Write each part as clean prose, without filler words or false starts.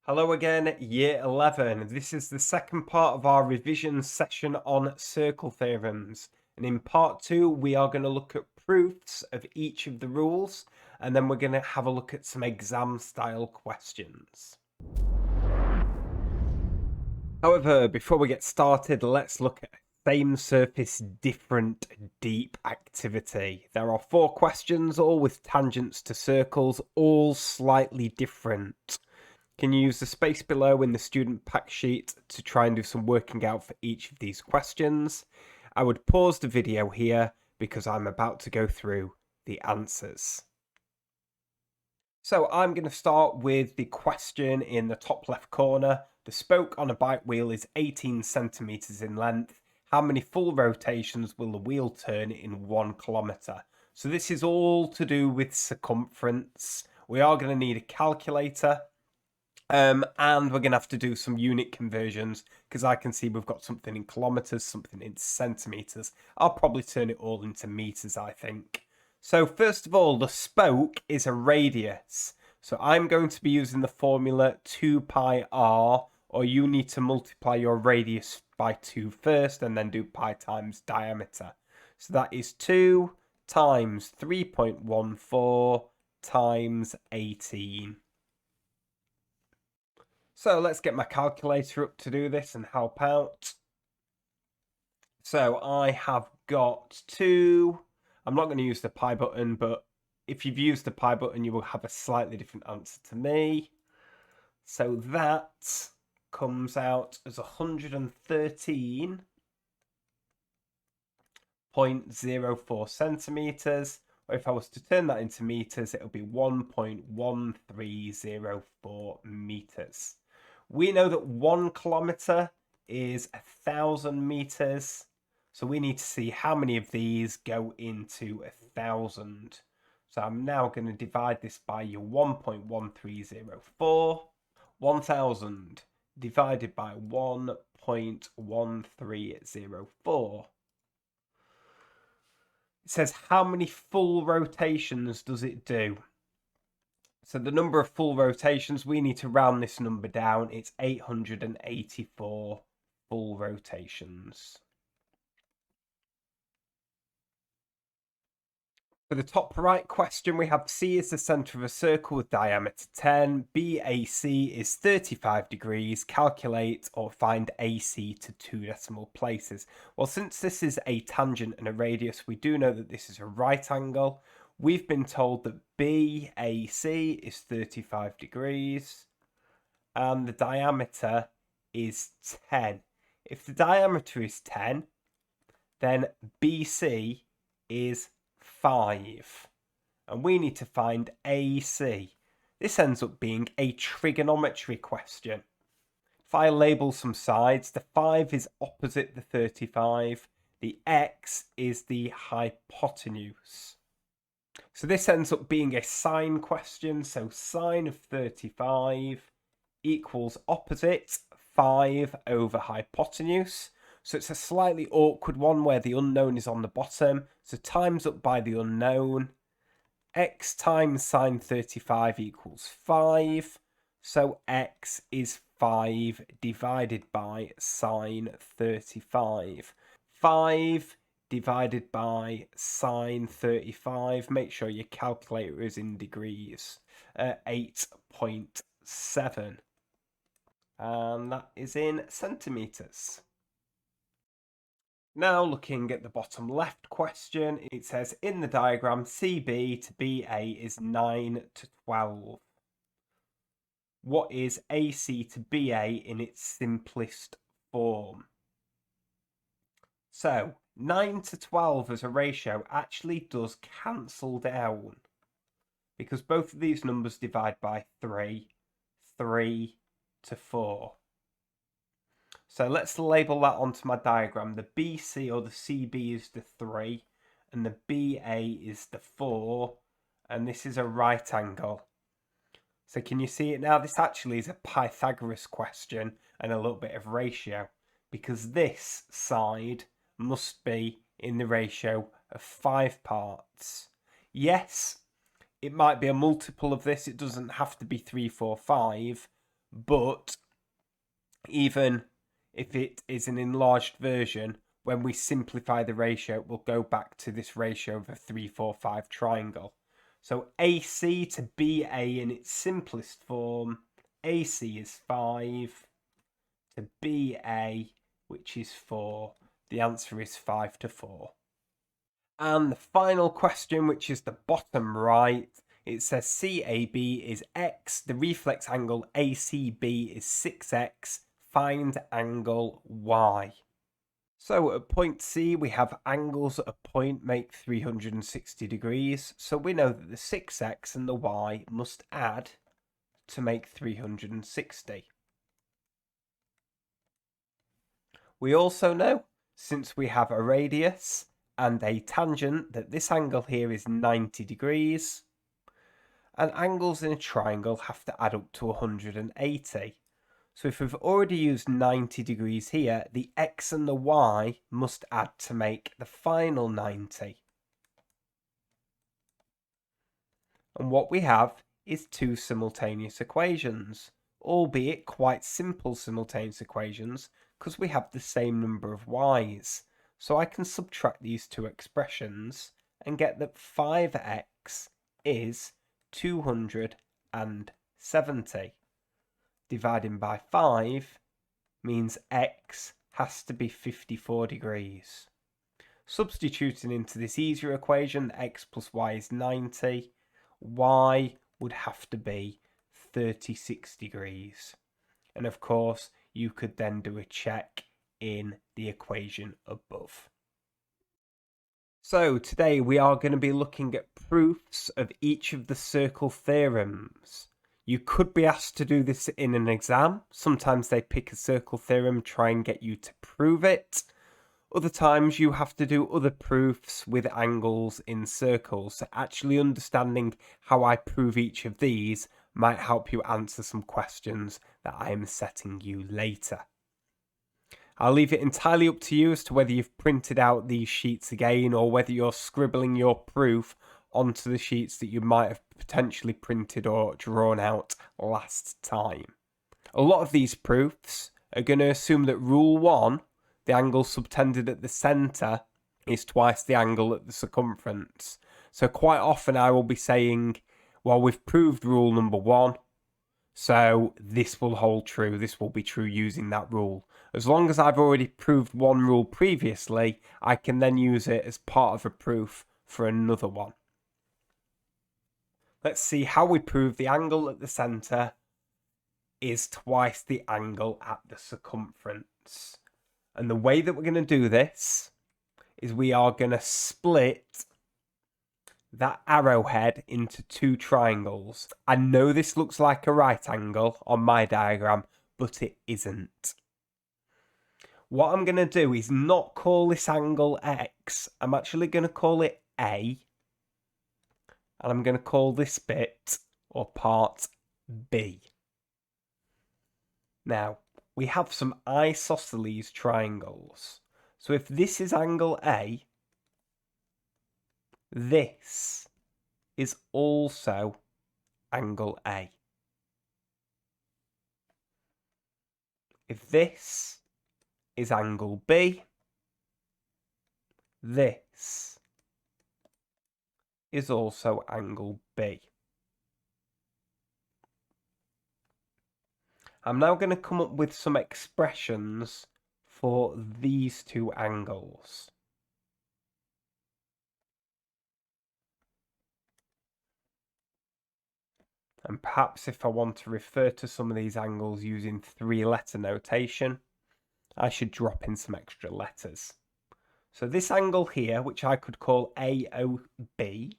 Hello again, Year 11. This is the second part of our revision session on circle theorems. And in part 2, we are going to look at proofs of each of the rules, and then we're going to have a look at some exam-style questions. However, before we get started, let's look at same surface, different deep activity. There are 4 questions, all with tangents to circles, all slightly different. Can you use the space below in the student pack sheet to try and do some working out for each of these questions? I would pause the video here because I'm about to go through the answers. So I'm going to start with the question in the top left corner. The spoke on a bike wheel is 18 centimeters in length. How many full rotations will the wheel turn in 1 kilometer? So this is all to do with circumference. We are going to need a calculator. And we're going to have to do some unit conversions because I can see we've got something in kilometers, something in centimeters. I'll probably turn it all into meters, I think. So first of all, the spoke is a radius. So I'm going to be using the formula 2 pi r, or you need to multiply your radius by 2 first and then do pi times diameter. So that is 2 times 3.14 times 18. So let's get my calculator up to do this and help out. So I have got 2. I'm not going to use the pi button, but if you've used the pi button, you will have a slightly different answer to me. So that comes out as 113.04 centimeters. Or if I was to turn that into meters, it would be 1.1304 meters. We know that 1 kilometer is 1,000 meters. So we need to see how many of these go into 1,000. So I'm now going to divide this by your 1.1304. 1,000 divided by 1.1304. It says how many full rotations does it do? So the number of full rotations, we need to round this number down. It's 884 full rotations. For the top right question, we have C is the centre of a circle with diameter 10. BAC is 35 degrees. Calculate or find AC to 2 decimal places. Well, since this is a tangent and a radius, we do know that this is a right angle. We've been told that BAC is 35 degrees and the diameter is 10. If the diameter is 10, then BC is 5. And we need to find AC. This ends up being a trigonometry question. If I label some sides, the 5 is opposite the 35. The x is the hypotenuse. So this ends up being a sine question. So sine of 35 equals opposite 5 over hypotenuse. So it's a slightly awkward one where the unknown is on the bottom. So times up by the unknown. X times sine 35 equals 5. So x is 5 divided by sine 35. 5 divided by sine 35. Make sure your calculator is in degrees. 8.7. And that is in centimeters. Now looking at the bottom left question, it says in the diagram CB to BA is 9 to 12. What is AC to BA in its simplest form? So 9 to 12 as a ratio actually does cancel down because both of these numbers divide by 3 to 4. So let's label that onto my diagram. The BC or the CB is the 3 and the BA is the 4, and this is a right angle. So can you see it now? This actually is a Pythagoras question and a little bit of ratio because this side must be in the ratio of 5 parts. Yes, it might be a multiple of this. It doesn't have to be 3, 4, 5, but even if it is an enlarged version, when we simplify the ratio, we'll go back to this ratio of a 3, 4, 5 triangle. So AC to BA in its simplest form, AC is 5, to BA, which is 4. The answer is 5 to 4. And the final question, which is the bottom right, it says CAB is X, the reflex angle ACB is 6X, find angle Y. So at point C, we have angles at a point make 360 degrees. So we know that the 6X and the Y must add to make 360. We also know, since we have a radius and a tangent, that this angle here is 90 degrees. And angles in a triangle have to add up to 180. So if we've already used 90 degrees here, the X and the Y must add to make the final 90. And what we have is two simultaneous equations, albeit quite simple simultaneous equations, because we have the same number of Y's. So I can subtract these two expressions and get that 5x is 270. Dividing by 5 means x has to be 54 degrees. Substituting into this easier equation, x plus y is 90. Y would have to be 36 degrees. And of course, you could then do a check in the equation above. So today we are going to be looking at proofs of each of the circle theorems. You could be asked to do this in an exam. Sometimes they pick a circle theorem, try and get you to prove it. Other times you have to do other proofs with angles in circles. So actually understanding how I prove each of these might help you answer some questions that I am setting you later. I'll leave it entirely up to you as to whether you've printed out these sheets again or whether you're scribbling your proof onto the sheets that you might have potentially printed or drawn out last time. A lot of these proofs are going to assume that rule 1, the angle subtended at the centre, is twice the angle at the circumference. So quite often I will be saying, well, we've proved rule number 1, so this will hold true. This will be true using that rule. As long as I've already proved one rule previously, I can then use it as part of a proof for another one. Let's see how we prove the angle at the centre is twice the angle at the circumference. And the way that we're going to do this is we are going to split that arrowhead into two triangles. I know this looks like a right angle on my diagram, but it isn't. What I'm going to do is not call this angle X. I'm actually going to call it A. And I'm going to call this bit, or part, B. Now, we have some isosceles triangles. So if this is angle A, this is also angle A. If this is angle B, this is also angle B. I'm now going to come up with some expressions for these two angles. And perhaps if I want to refer to some of these angles using 3-letter notation, I should drop in some extra letters. So this angle here, which I could call AOB,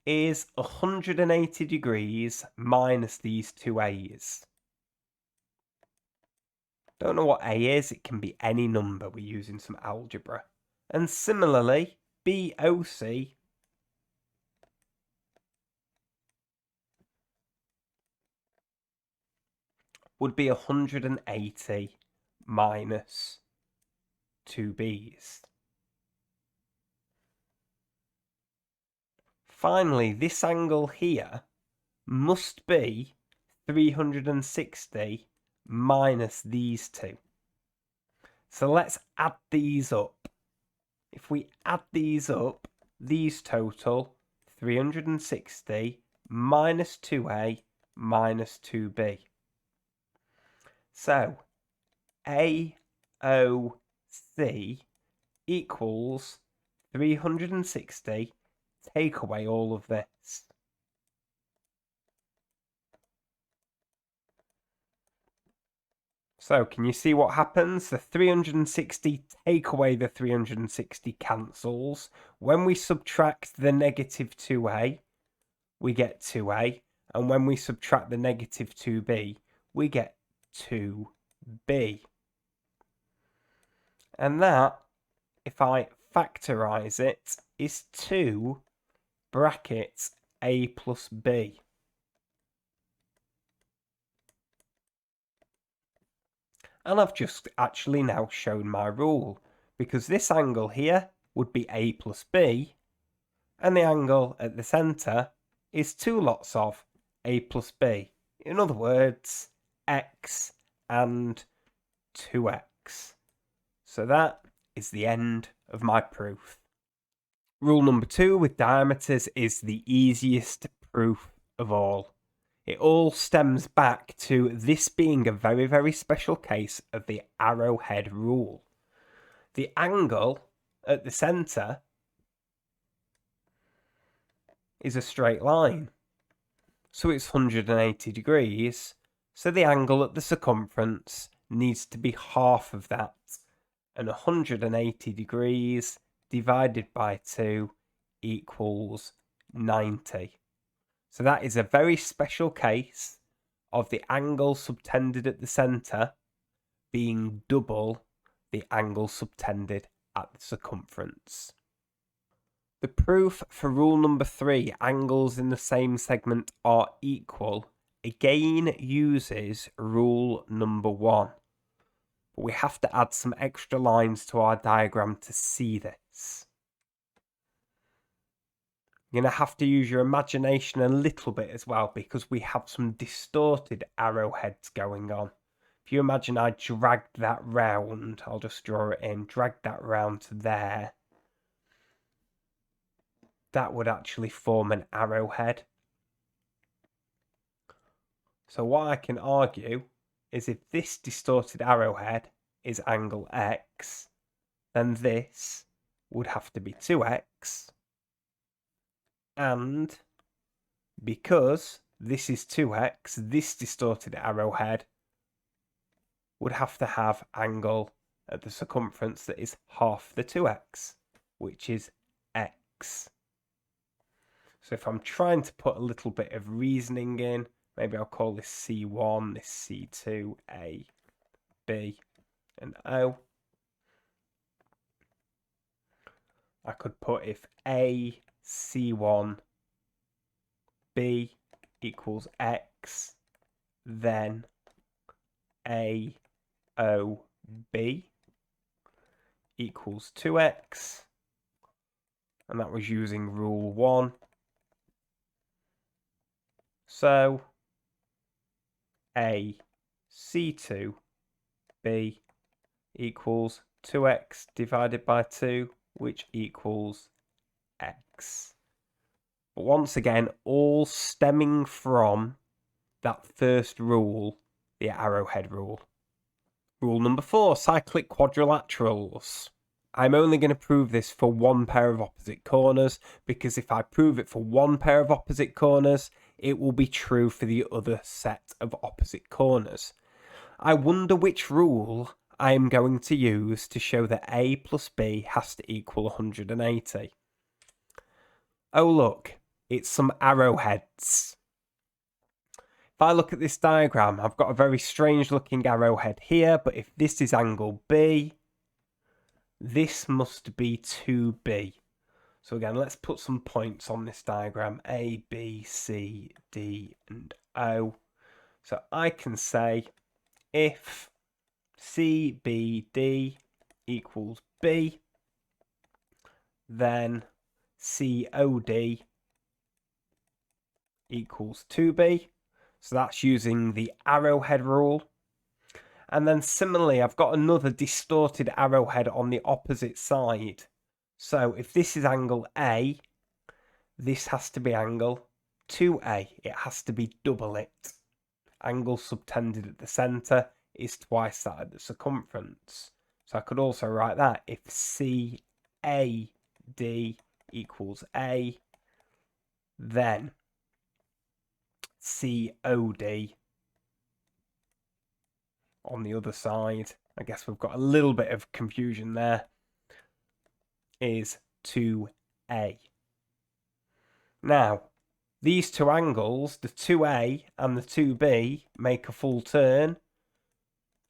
is 180 degrees minus these two A's. Don't know what A is, it can be any number. We're using some algebra. And similarly, BOC would be 180 minus 2B's. Finally, this angle here must be 360 minus these two. So let's add these up. If we add these up, these total 360 minus 2a minus 2b. So AOC equals 360, take away all of this. So can you see what happens? The 360 take away the 360 cancels. When we subtract the negative 2a, we get 2a. And when we subtract the negative 2b, we get 2b. And that, if I factorise it, is 2 brackets a plus b. And I've just actually now shown my rule, because this angle here would be a plus b, and the angle at the centre is 2 lots of a plus b. In other words, x and 2x. So that is the end of my proof. Rule number 2 with diameters is the easiest proof of all. It all stems back to this being a very, very special case of the arrowhead rule. The angle at the centre is a straight line, so it's 180 degrees, so the angle at the circumference needs to be half of that, and 180 degrees divided by 2 equals 90. So that is a very special case of the angle subtended at the centre being double the angle subtended at the circumference. The proof for rule number 3, angles in the same segment are equal, again uses rule number 1. But we have to add some extra lines to our diagram to see this. You're going to have to use your imagination a little bit as well, because we have some distorted arrowheads going on. If you imagine I dragged that round, I'll just draw it in, drag that round to there. That would actually form an arrowhead. So what I can argue is if this distorted arrowhead is angle x, then this would have to be 2x. And because this is 2x, this distorted arrowhead would have to have angle at the circumference that is half the 2x, which is x. So if I'm trying to put a little bit of reasoning in, maybe I'll call this C1, this C2, A, B, and O. I could put if A, C1, B equals X, then A, O, B equals 2X. And that was using rule 1. So A, C2, B equals 2x divided by 2, which equals x. But once again, all stemming from that first rule, the arrowhead rule. Rule number 4, cyclic quadrilaterals. I'm only going to prove this for one pair of opposite corners, because if I prove it for one pair of opposite corners, it will be true for the other set of opposite corners. I wonder which rule I am going to use to show that A plus B has to equal 180. Oh look, it's some arrowheads. If I look at this diagram, I've got a very strange looking arrowhead here, but if this is angle B, this must be 2B. So again, let's put some points on this diagram, A, B, C, D, and O. So I can say if CBD equals B, then COD equals 2b. So that's using the arrowhead rule. And then similarly, I've got another distorted arrowhead on the opposite side. So if this is angle A, this has to be angle 2A. It has to be double it. Angle subtended at the centre is twice that at the circumference. So I could also write that if CAD equals A, then COD on the other side, I guess we've got a little bit of confusion there, is 2A. Now, these two angles, the 2A and the 2B, make a full turn,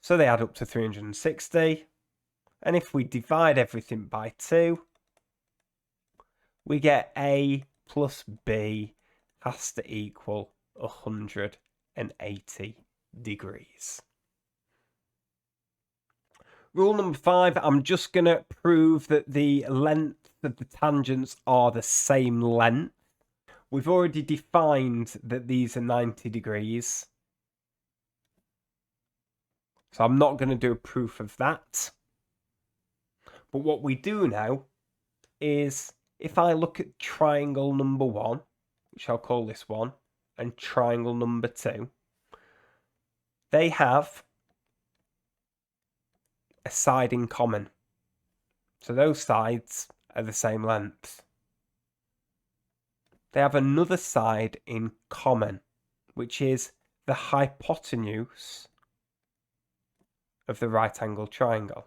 so they add up to 360. And if we divide everything by 2, we get A plus B has to equal 180 degrees. Rule number 5, I'm just going to prove that the length of the tangents are the same length. We've already defined that these are 90 degrees. So I'm not going to do a proof of that. But what we do now is if I look at triangle number 1, which I'll call this one, and triangle number 2, they have a side in common. So those sides are the same length. They have another side in common, which is the hypotenuse of the right angle triangle.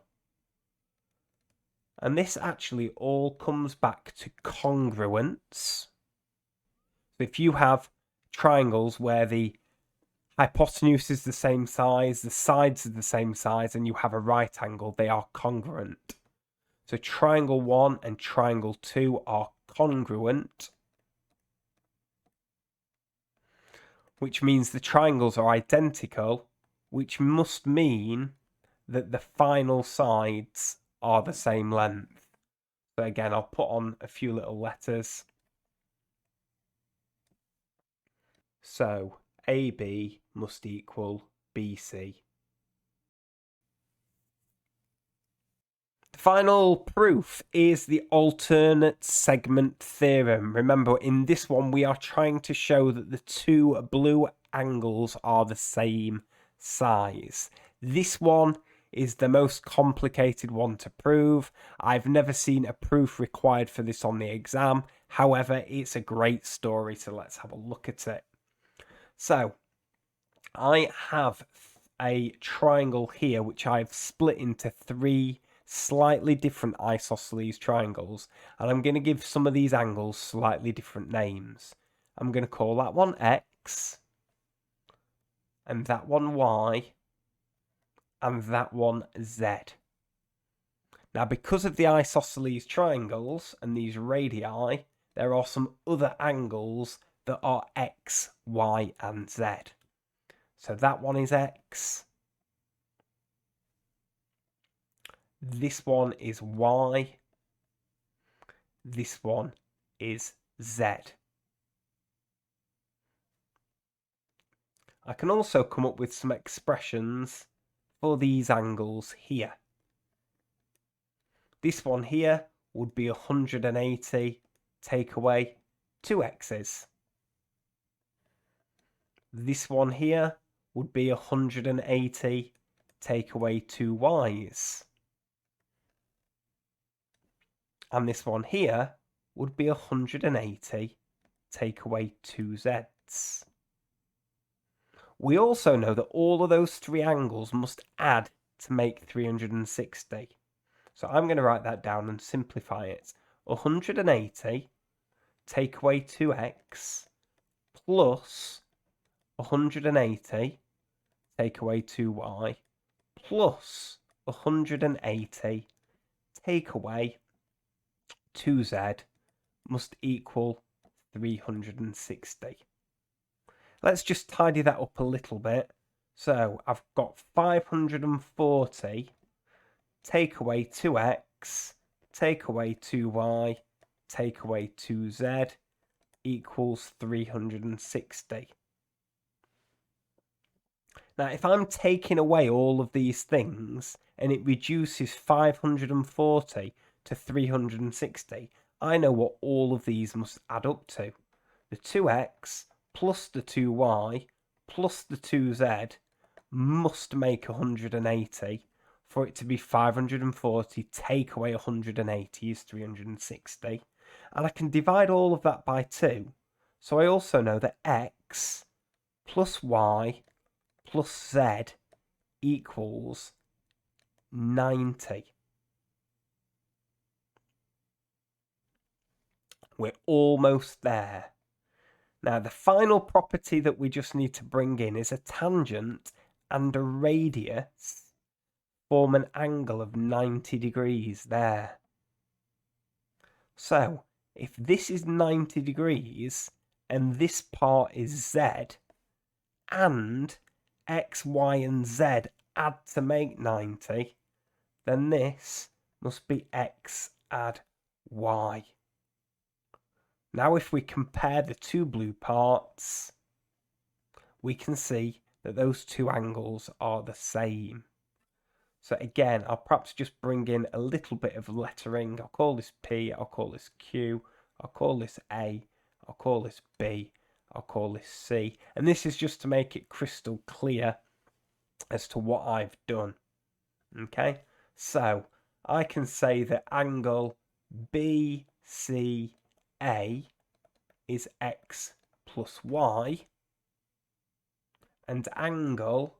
And this actually all comes back to congruence. So if you have triangles where the hypotenuse is the same size, the sides are the same size, and you have a right angle, they are congruent. So triangle 1 and triangle 2 are congruent, which means the triangles are identical, which must mean that the final sides are the same length. So again, I'll put on a few little letters. So AB must equal BC. The final proof is the alternate segment theorem. Remember, in this one, we are trying to show that the two blue angles are the same size. This one is the most complicated one to prove. I've never seen a proof required for this on the exam. However, it's a great story, so let's have a look at it. So, I have a triangle here, which I've split into 3 slightly different isosceles triangles, and I'm going to give some of these angles slightly different names. I'm going to call that one X, and that one Y, and that one Z. Now, because of the isosceles triangles and these radii, there are some other angles that are X, Y, and Z. So that one is X. This one is Y. This one is Z. I can also come up with some expressions for these angles here. This one here would be 180, take away 2 X's. This one here would be 180, take away 2 Y's. And this one here would be 180, take away 2 Z's. We also know that all of those 3 angles must add to make 360. So I'm going to write that down and simplify it. 180, take away 2x, plus 180, take away 2y, plus 180, take away 2z, must equal 360. Let's just tidy that up a little bit. So I've got 540, take away 2x, take away 2y, take away 2z, equals 360. Now, if I'm taking away all of these things and it reduces 540 to 360, I know what all of these must add up to. The 2x plus the 2y plus the 2z must make 180 for it to be 540. Take away 180 is 360. And I can divide all of that by 2. So I also know that x plus y plus z equals 90. We're almost there. Now, the final property that we just need to bring in is a tangent and a radius form an angle of 90 degrees there. So, if this is 90 degrees and this part is z, and x, y, and z add to make 90, then this must be x add y. Now, if we compare the two blue parts, we can see that those two angles are the same. So again, I'll perhaps just bring in a little bit of lettering. I'll call this P, I'll call this Q, I'll call this A, I'll call this B, I'll call this C. And this is just to make it crystal clear as to what I've done. Okay, so I can say that angle BCA is x plus y, and angle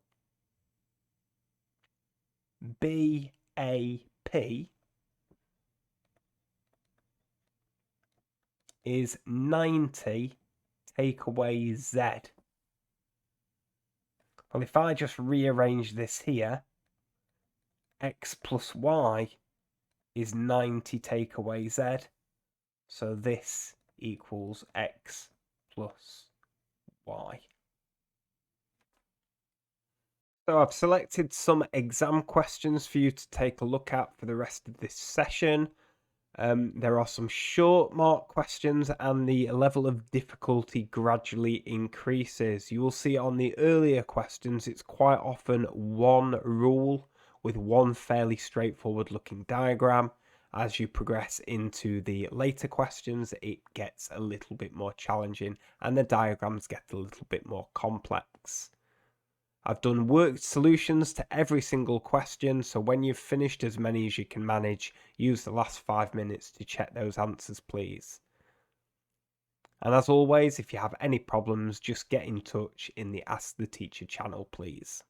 BAP is 90 take away z. Well, if I just rearrange this here, x plus y is 90 take away z. So this equals x plus y. So I've selected some exam questions for you to take a look at for the rest of this session. There are some short mark questions and the level of difficulty gradually increases. You will see on the earlier questions it's quite often one rule with one fairly straightforward looking diagram. As you progress into the later questions, it gets a little bit more challenging and the diagrams get a little bit more complex. I've done worked solutions to every single question, so when you've finished as many as you can manage, use the last 5 minutes to check those answers, please. And as always, if you have any problems, just get in touch in the Ask the Teacher channel, please.